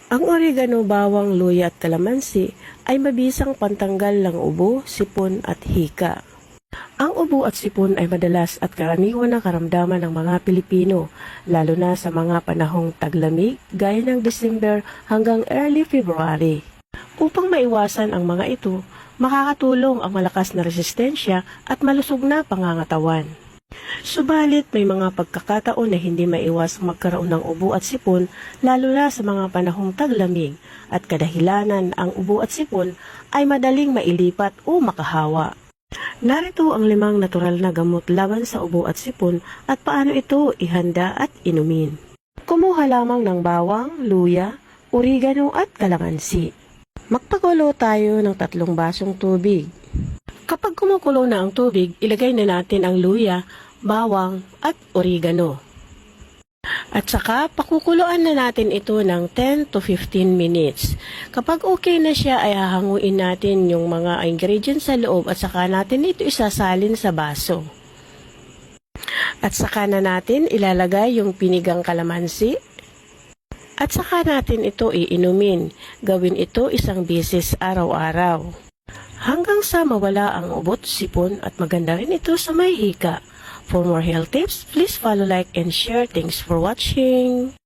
Ang oregano, bawang, luya at kalamansi ay mabisang pantanggal ng ubo, sipon at hika. Ang ubo at sipon ay madalas at karaniwan na karamdaman ng mga Pilipino, lalo na sa mga panahong taglamig gaya ng December hanggang early February. Upang maiwasan ang mga ito, makakatulong ang malakas na resistensya at malusog na pangangatawan. Subalit may mga pagkakataon na hindi maiwas magkaroon ng ubo at sipon, lalo na sa mga panahong taglamig, at kadahilanan ang ubo at sipon ay madaling mailipat o makahawa. Narito ang 5 natural na gamot laban sa ubo at sipon at paano ito ihanda at inumin. Kumuha lamang ng bawang, luya, oregano at kalamansi. Magpakulo tayo ng 3 basong tubig. Kapag kumukulo na ang tubig, ilagay na natin ang luya, bawang at oregano. At saka pakukuluan na natin ito ng 10 to 15 minutes. Kapag okay na siya ay hahanguin natin yung mga ingredients sa loob at saka natin ito isasalin sa baso. At saka na natin ilalagay yung pinigang kalamansi. At saka natin ito iinumin. Gawin ito 1 beses araw-araw. Hanggang sa mawala ang ubot, sipon at maganda rin ito sa may hika. For more health tips, please follow, like, and share. Thanks for watching.